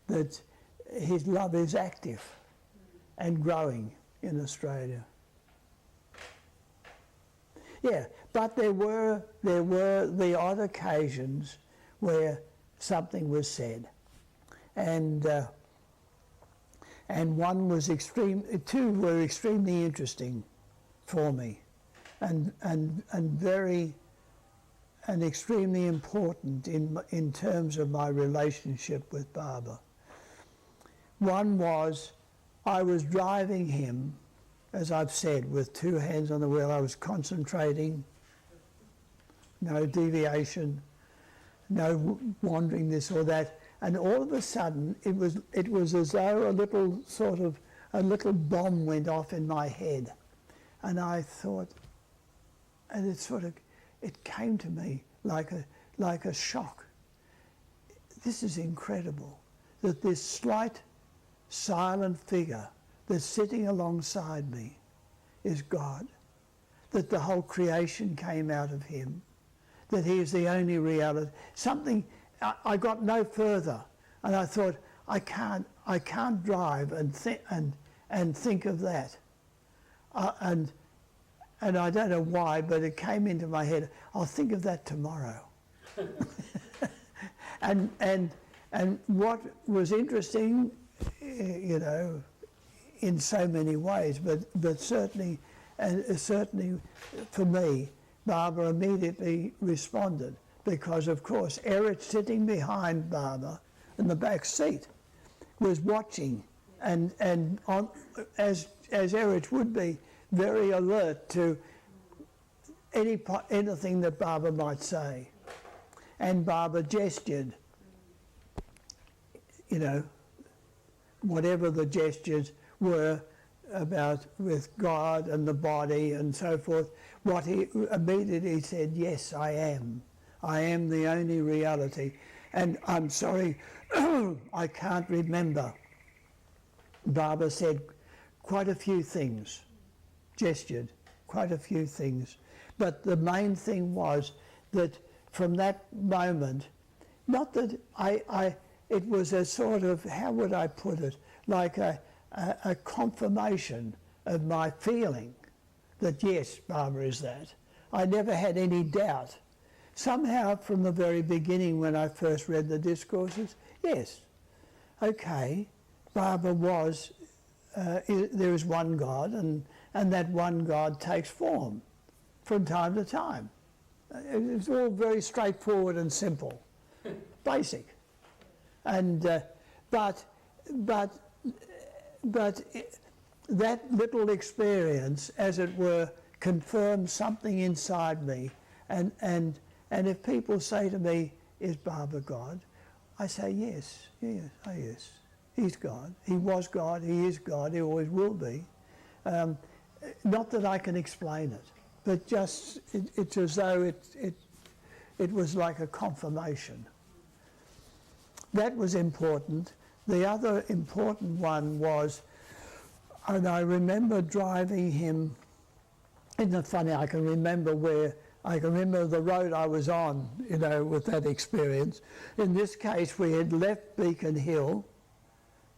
that his love is active and growing in Australia. Yeah, but there were the odd occasions where something was said, and one was two were extremely interesting for me, and extremely important in terms of my relationship with Barbara. One was, I was driving him, as I've said, with two hands on the wheel. I was concentrating, no deviation, no wandering this or that, and all of a sudden it was as though a little bomb went off in my head, and I thought, and it came to me like a shock. This is incredible, that this slight silent figure that's sitting alongside me is God, that the whole creation came out of him, that he is the only reality. I got no further, and I thought, I can't drive and think of that, and I don't know why, but it came into my head, I'll think of that tomorrow. and what was interesting, in so many ways, but certainly for me, Barbara immediately responded, because of course Eric, sitting behind Barbara in the back seat, was watching, and as Eric would be, very alert to anything that Barbara might say, and Barbara gestured, whatever the gestures were about with God and the body and so forth, what he immediately said, yes, I am the only reality. And I'm sorry, I can't remember. Barbara said quite a few things, gestured quite a few things, but the main thing was that from that moment, not that it was a sort of, how would I put it, like a confirmation of my feeling that yes, Barbara is that. I never had any doubt. Somehow from the very beginning when I first read the discourses, yes, okay, Barbara was, there is one God, and that one God takes form from time to time. It's all very straightforward and simple, basic. And but that little experience, as it were, confirmed something inside me. And if people say to me, "Is Barbara God?" I say, "Yes, yes, He's God. He was God. He is God. He always will be." Not that I can explain it, but just it's as though it was like a confirmation. That was important. The other important one was, and I remember driving him, isn't it funny, I can remember the road I was on, with that experience. In this case, we had left Beacon Hill.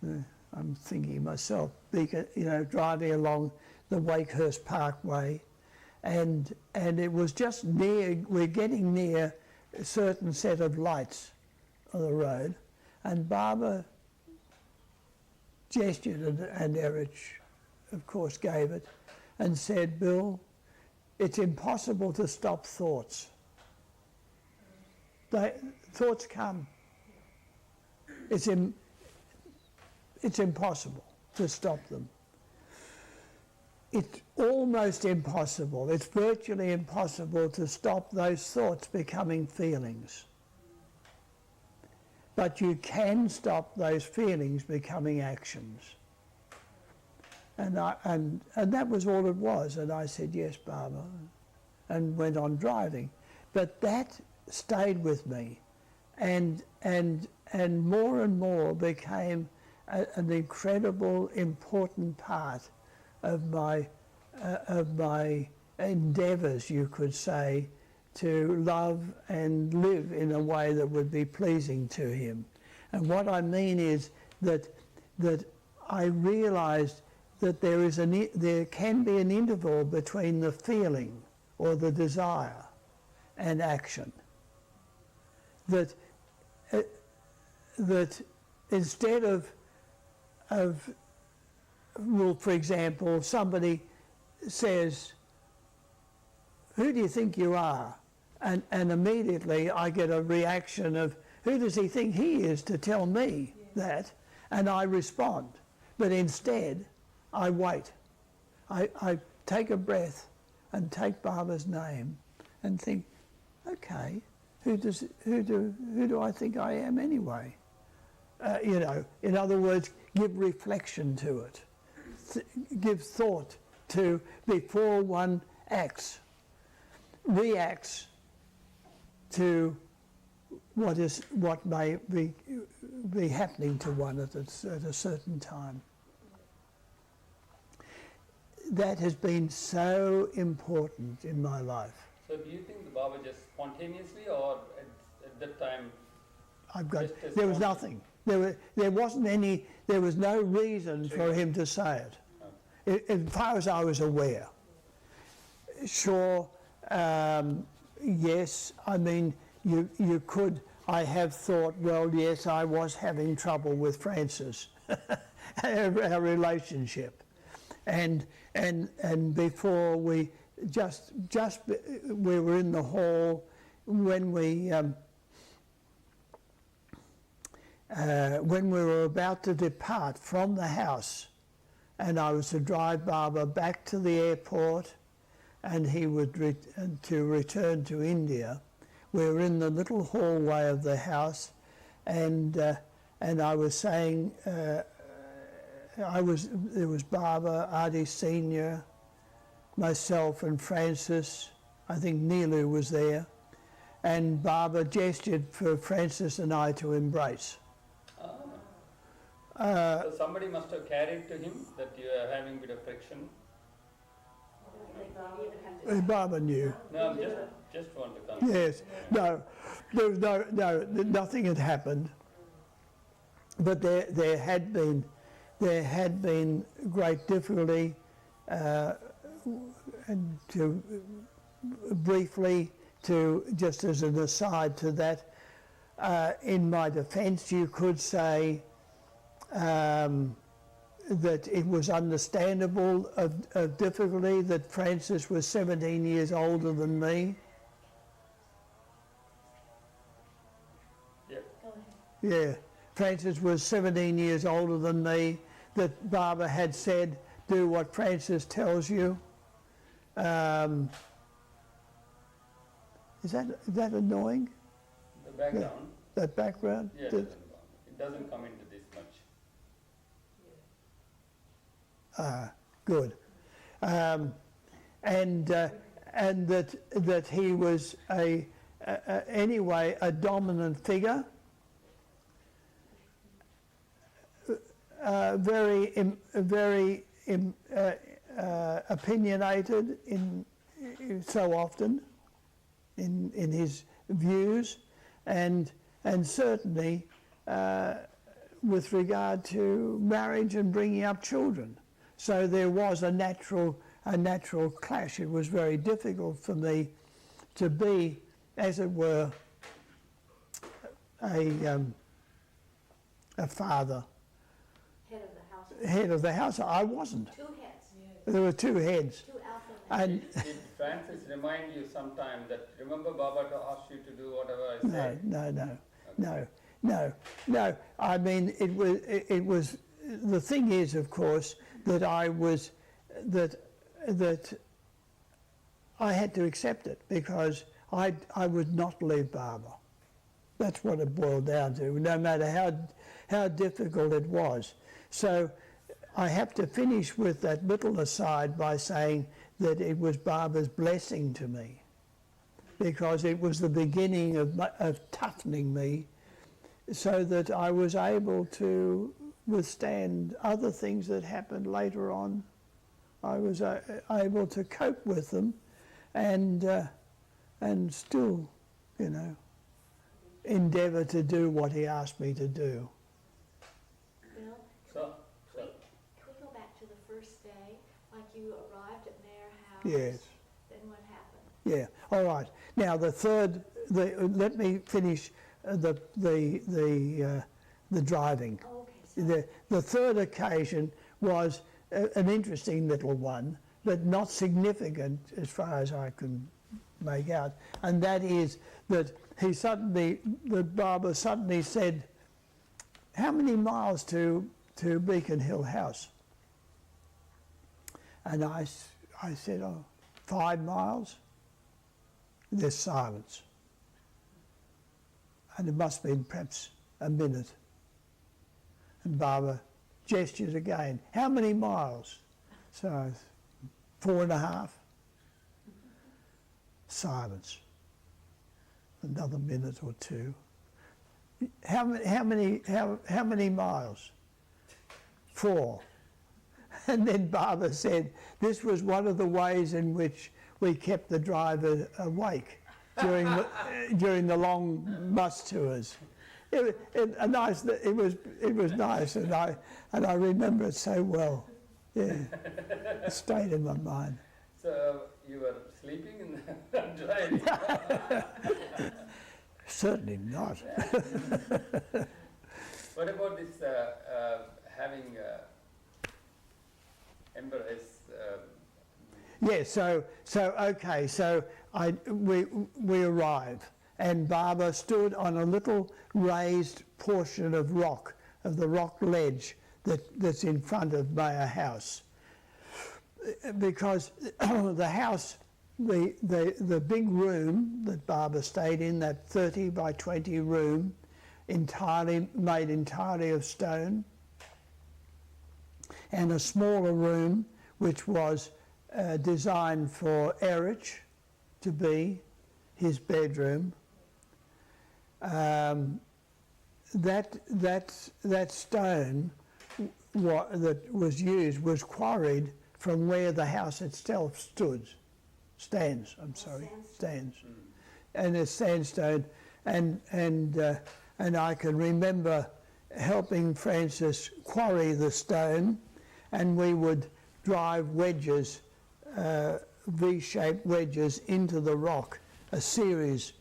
I'm thinking myself, Beacon, driving along the Wakehurst Parkway, and it was just we're getting near a certain set of lights on the road, and Barbara gestured, and Eric, of course, gave it, and said, "Bill, it's impossible to stop thoughts. Thoughts come. It's impossible to stop them. It's almost impossible. It's virtually impossible to stop those thoughts becoming feelings. But you can stop those feelings becoming actions." And that was all it was. And I said, "Yes, Barbara," and went on driving. But that stayed with me, and more and more became an incredible, important part of my endeavours, you could say, to love and live in a way that would be pleasing to him. And what I mean is that I realized that there can be an interval between the feeling or the desire and action. That instead of well, for example, somebody says, "Who do you think you are?" And immediately I get a reaction of, "Who does he think he is to tell me that?" And I respond. But instead, I wait. I take a breath and take Barbara's name and think, okay, who do I think I am anyway? You know, in other words, give reflection to it. Give thought to, before one reacts to what may be happening to one at a certain time. That has been so important in my life. So do you think the Baba just spontaneously, or at that time? There was nothing. There wasn't any. There was no reason for him to say it, as far as I was aware. Sure, yes. I mean, you could. I have thought, well, yes, I was having trouble with Francis, our relationship, and before we we were in the hall when we were about to depart from the house, and I was to drive Baba back to the airport, and he would to return to India. We were in the little hallway of the house, and I was saying, there was Baba, Adi Senior, myself and Francis. I think Nilu was there, and Baba gestured for Francis and I to embrace. So somebody must have carried to him that you are having a bit of friction. Baba knew. No, I'm just want to come. Yes, no, there was no, nothing had happened. But there had been great difficulty, and to briefly, to just as an aside to that, in my defence, you could say that it was understandable of difficulty that Francis was 17 years older than me. Yep. Yeah, Francis was 17 years older than me, that Baba had said, do what Francis tells you. Is that annoying? The background? That background? Yeah, it doesn't come into this much. Good. And that he was anyway a dominant figure, very opinionated so often in his views, and certainly with regard to marriage and bringing up children. So there was a natural clash. It was very difficult for me to be, as it were, a father. Head of the house. I wasn't. Two heads. There were two heads. Two alpha males. And Did Francis remind you sometime that, remember Baba to ask you to do whatever I said? No. I mean, it was. The thing is, of course, that I had to accept it, because I would not leave Baba. That's what it boiled down to, no matter how difficult it was. So I have to finish with that little aside by saying that it was Baba's blessing to me, because it was the beginning of toughening me, so that I was able to withstand other things that happened later on. I was able to cope with them, and still, endeavour to do what he asked me to do. you arrived at Mayor House. Yes. Then what happened? Yeah. All right. Now the third. Let me finish the driving. Oh, okay. So The third occasion was an interesting little one, but not significant as far as I can make out, and that is that Barbara suddenly said, "How many miles to Beacon Hill House?" And I said, "Oh, 5 miles." There's silence, and it must have been perhaps a minute. And Barbara gestures again. "How many miles?" So 4.5. Silence. Another minute or two. How many miles? 4. And then Barbara said this was one of the ways in which we kept the driver awake during the long bus tours. It was nice, and I remember it so well. Yeah, it stayed in my mind. So you were sleeping in the driving? Certainly not. What about this having embrace? Yeah. So okay. So we arrive, and Barbara stood on a little raised portion of rock, of the rock ledge that's in front of Mayor House, because the house, the big room that Barbara stayed in, that 30 by 20 room, made entirely of stone, and a smaller room which was designed for Erich to be his bedroom. That stone that was used was quarried from where the house itself stands. And it's sandstone, and I can remember helping Francis quarry the stone, and we would drive wedges, V-shaped wedges into the rock, a series,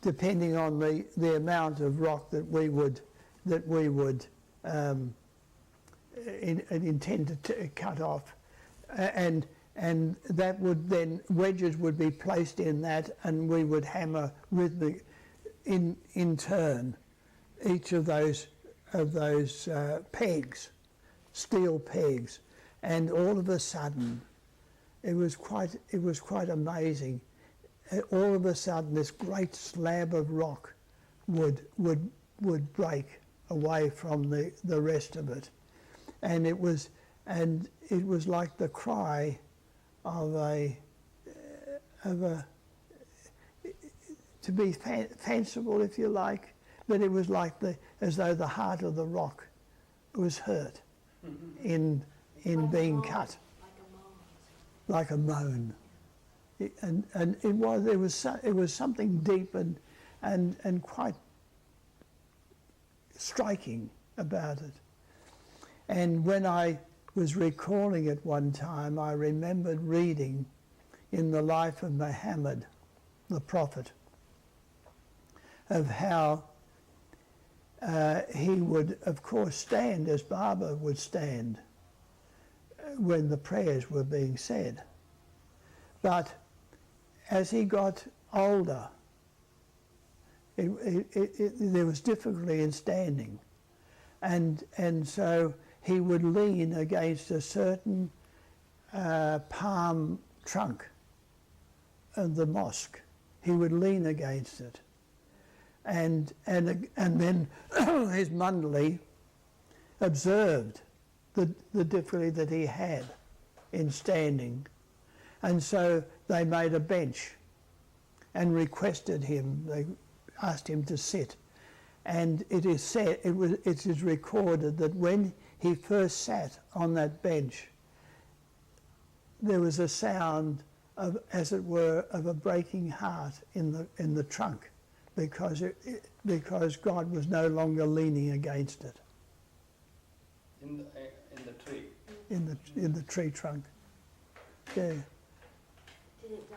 depending on the amount of rock that we would intend to cut off, and that would then, wedges would be placed in that, and we would hammer in turn each of those pegs, steel pegs, and all of a sudden it was quite amazing. All of a sudden this great slab of rock would break away from the rest of it, and it was like the cry of a to be fanciful, if you like, but it was like as though the heart of the rock was hurt in being cut, like a moan. And it was something deep and quite striking about it. And when I was recalling it one time, I remembered reading in the life of Muhammad, the prophet, of how he would, of course, stand as Barbara would stand when the prayers were being said. But as he got older, there was difficulty in standing, and so he would lean against a certain palm trunk of the mosque. He would lean against it, and then his Mundali observed the difficulty that he had in standing, and so they made a bench and requested him. They asked him to sit, and it is recorded that when he first sat on that bench, there was a sound of, as it were, of a breaking heart in the trunk, because God was no longer leaning against it. In the tree. In the tree trunk. Yeah. Did it die?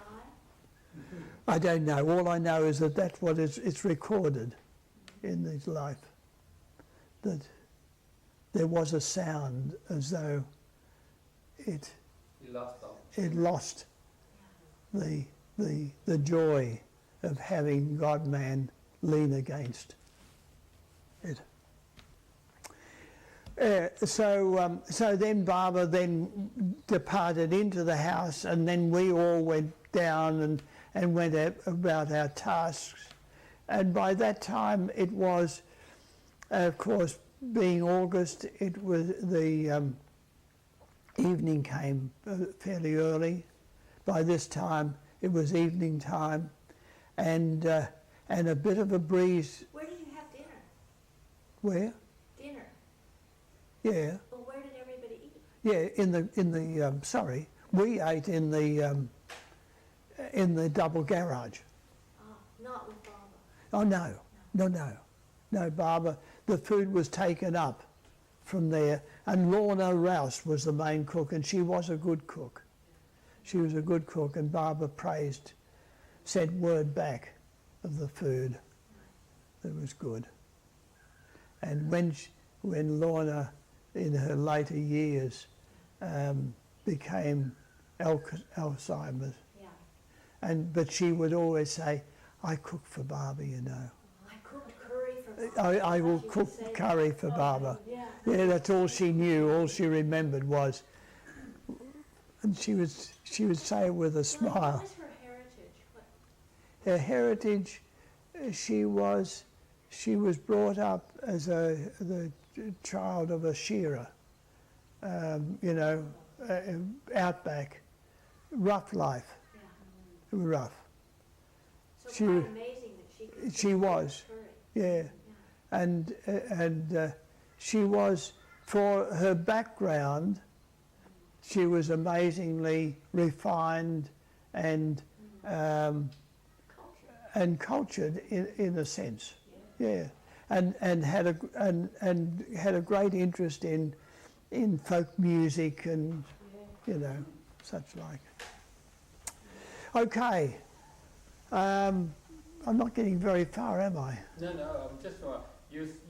I don't know. All I know is that that's what it's recorded in his life. That there was a sound as though it You lost all. lost the joy of having God-man lean against it. So then Barbara then departed into the house, and then we all went down and went about our tasks. And by that time it was, of course, being August, it was the evening came fairly early. By this time it was evening time, and a bit of a breeze. Where did you have dinner? Where? Dinner. Yeah. Well, where did everybody eat? Yeah, in the sorry, we ate in the double garage. Oh, not with Baba. Oh no, Barbara. The food was taken up from there, and Lorna Rouse was the main cook, and she was a good cook. She was a good cook, and Barbara said word back of the food that was good. And when Lorna, in her later years, became Alzheimer's, Yeah. but she would always say, "I cook for Barbara, you know. I cooked curry for Baba. I will She would cook say curry that. for Oh, Barbara." Yeah. Yeah, that's all she knew. All she remembered was, and she would say it with a What smile. is her heritage? What? Her heritage, she was brought up as the child of a shearer, you know, outback, rough life, Yeah. rough. So She- quite amazing that she could she cook was. curry. Yeah, and she was, for her background, she was amazingly refined and cultured in a sense. Yeah, and had a great interest in folk music and you know such like. Okay, I'm not getting very far, am I? No, I'm just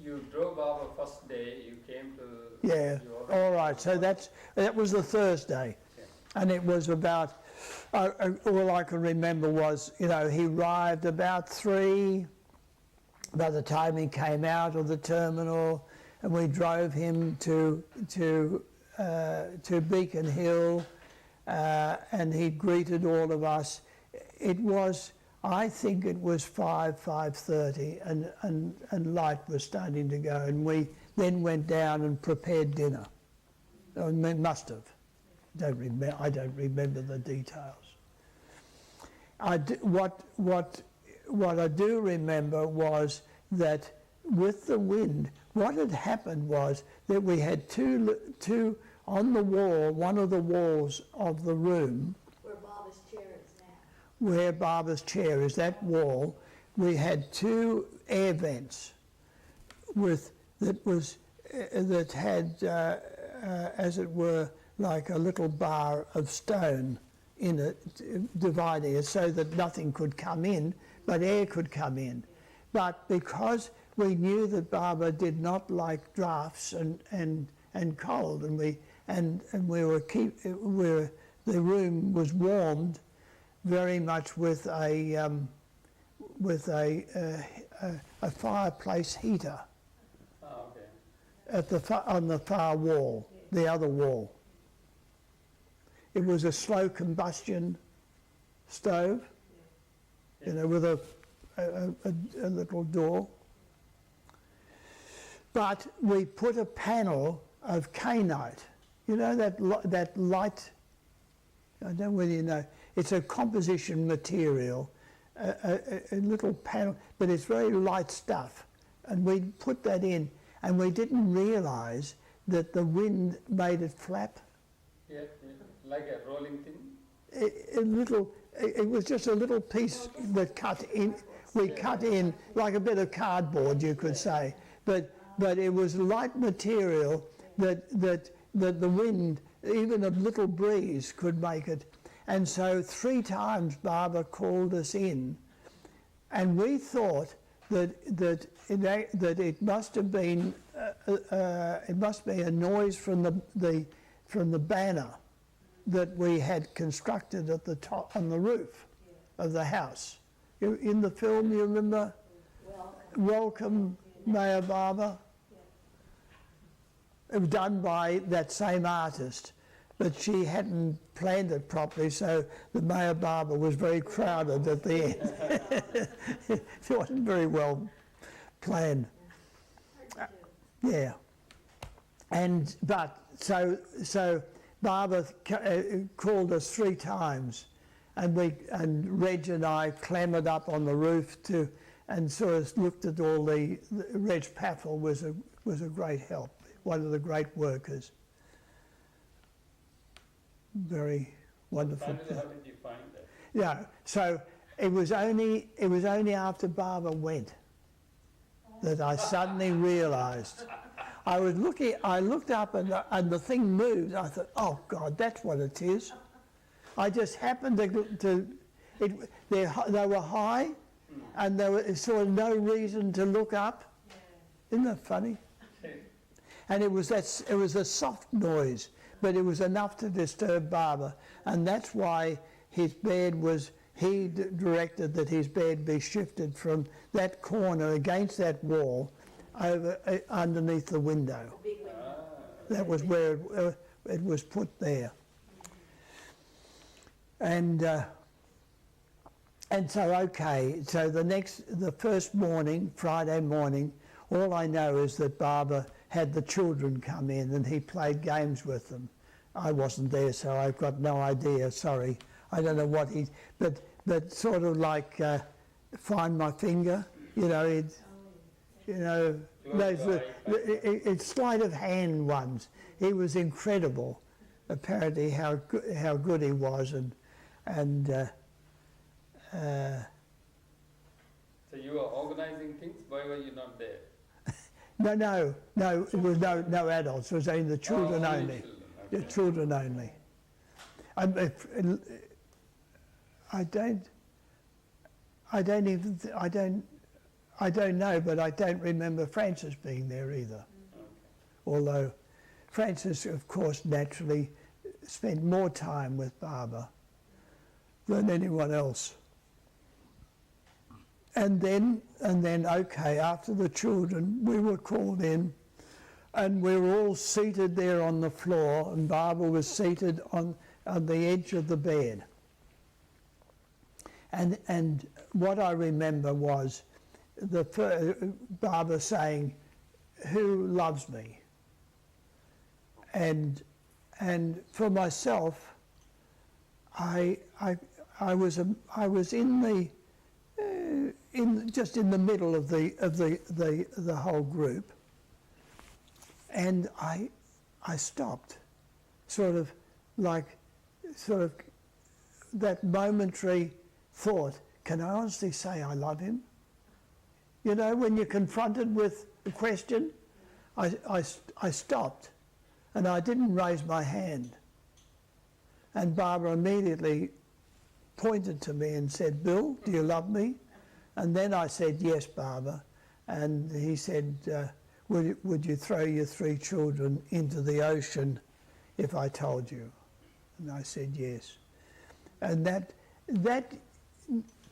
you drove Baba first day. You came to. Yeah. you already- All right. So that was the Thursday, Yeah. and it was about. All I can remember was, you know, he arrived about 3. By the time he came out of the terminal, and we drove him to Beacon Hill, and he greeted all of us. It was, I think, it was 5:30, and light was starting to go, and we then went down and prepared dinner. I mean, must have. I don't remember the details. What I do remember was that with the wind, what had happened was that we had two on the wall, one of the walls of the room Where Baba's chair is now. where Barbara's chair is, that wall, we had 2 air vents that had, as it were, like a little bar of stone in it, dividing it so that nothing could come in, but air could come in. But because we knew that Barbara did not like drafts and cold, and the room was warmed very much with a fireplace heater Oh, okay. on the far wall, the other wall. It was a slow combustion stove, you know, with a little door. But we put a panel of kainite. You know that light, I don't know whether you know, it's a composition material, a little panel, but it's very light stuff. And we put that in, and we didn't realise that the wind made it flap. Yeah, like a rolling thing. It was just a little piece that cut in. We cut in like a bit of cardboard, you could say, but it was light material that the wind even a little breeze could make it. And so 3 times Barbara called us in, and we thought that it must have been it must be a noise from the banner that we had constructed at the top on the roof of the house. In the film, you remember? Welcome, Mayor Barbara. It was done by that same artist, but she hadn't planned it properly, so the Mayor Barbara was very crowded at the end. It wasn't very well planned. Yeah. But Barbara called us 3 times, and Reg and I clambered up on the roof and sort of looked at all the Reg Paffel was a great help, one of the great workers. Very wonderful. Finally, how did you find that? Yeah, so it was only after Barbara went that I suddenly realised. I looked up and the thing moved. I thought, oh God, that's what it is. I just happened they were high, and there was sort of no reason to look up. Isn't that funny? And it was a soft noise, but it was enough to disturb Barbara, and that's why he directed that his bed be shifted from that corner against that wall over underneath the window. That was where it was put there. And so okay, so the first morning, Friday morning, all I know is that Barbara had the children come in and he played games with them. I wasn't there, so I've got no idea, sorry. I don't know what but sort of like Find My Finger, it's sleight of hand ones. He was incredible, apparently, how good he was, and So you were organizing things, why were you not there? No, it was no adults, it was only the children only. Children. The Okay. children only. I don't know, but I don't remember Francis being there either. Okay. Although Francis, of course, naturally spent more time with Barbara than anyone else. And then, okay, after the children, we were called in, and we were all seated there on the floor, and Barbara was seated on the edge of the bed. And what I remember was Barbara saying, "Who loves me?" And for myself, I was just in the middle of the whole group, and I stopped, sort of that momentary thought, can I honestly say I love him? When you're confronted with a question, I stopped, and I didn't raise my hand. And Barbara immediately pointed to me and said, "Bill, do you love me?" And then I said, "Yes, Barbara." And he said, would you throw your 3 children into the ocean if I told you? And I said, yes. And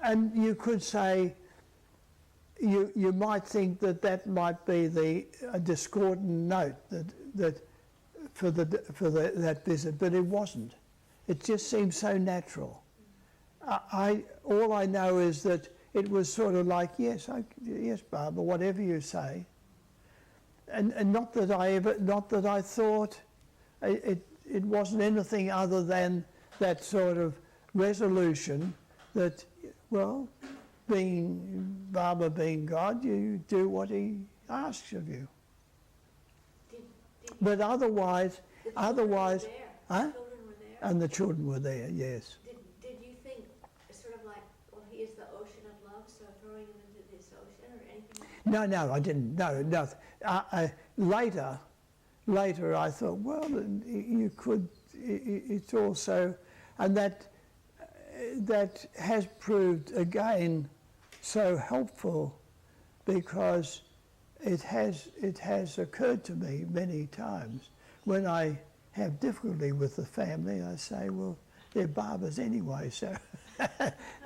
and you could say, you might think that might be a discordant note that for that visit, but it wasn't. It just seemed so natural. All I know is that it was sort of like, yes, Barbara, whatever you say, and not that I thought it wasn't anything other than that sort of resolution that, well, Barbara being God, you do what he asks of you. But otherwise, huh? Children were there. And the children were there, yes. Did you think sort of like, well, he is the ocean of love, so throwing him into this ocean or anything? No, I didn't. No. Later, I thought, well, you could it's also, and that has proved again so helpful, because it has occurred to me many times when I have difficulty with the family. I say, well, they're barbers anyway, so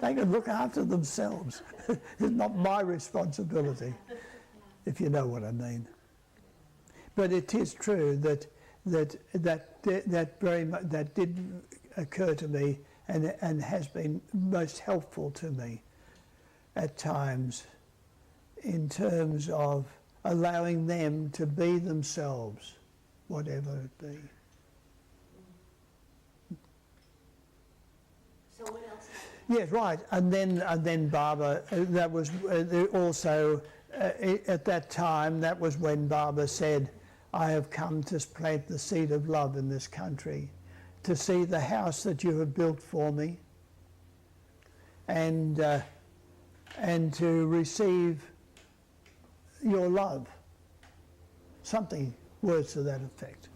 they can look after themselves. It's not my responsibility, if you know what I mean. But it is true that very much that did occur to me, and has been most helpful to me at times, in terms of allowing them to be themselves, whatever it be. So what else happened? Yes, right. And then Barbara, that was also at that time, that was when Barbara said, I have come to plant the seed of love in this country, to see the house that you have built for me, and to receive your love. Something, words to that effect.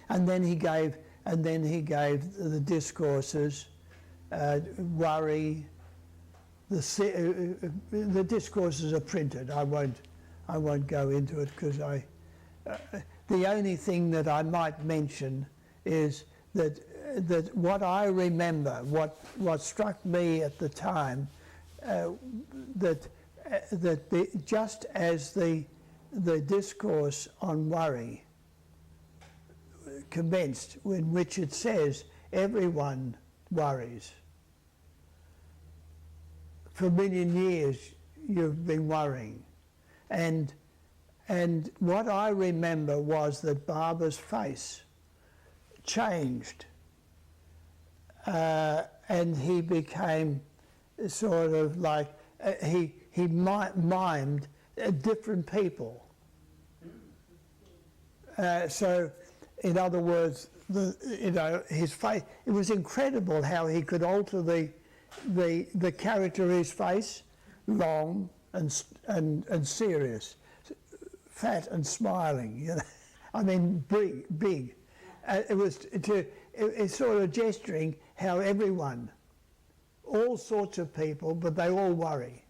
And then he gave the discourses, worry. The discourses are printed. I won't go into it, because the only thing that I might mention is that what I remember, what struck me at the time, just as the discourse on worry commenced, in which it says everyone worries. For a million years you've been worrying. And what I remember was that Barbara's face changed, and he became sort of like, he mimed different people. So, in other words, his face, it was incredible how he could alter the character of his face, long and serious, fat and smiling, you know. I mean, big. It's sort of gesturing how everyone, all sorts of people, but they all worry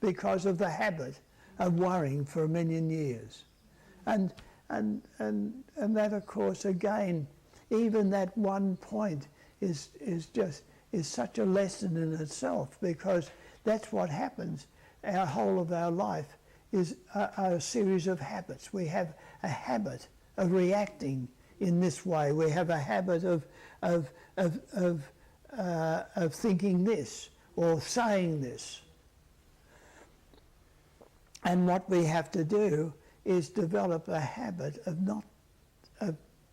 because of the habit of worrying for a million years. And that, of course, again, even that one point is such a lesson in itself, because that's what happens. Our whole of our life is a series of habits. We have a habit of reacting in this way. We have a habit of thinking this or saying this. And what we have to do is develop a habit of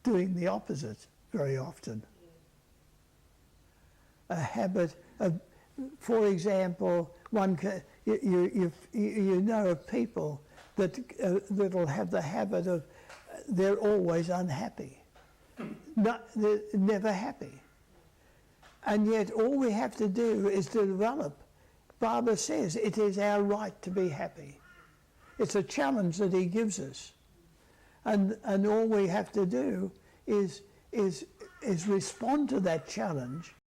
doing the opposite very often. A habit of, for example, you know of people that'll have the habit of they're always unhappy, they're never happy, and yet all we have to do is to develop. Barbara says it is our right to be happy. It's a challenge that he gives us, and all we have to do is respond to that challenge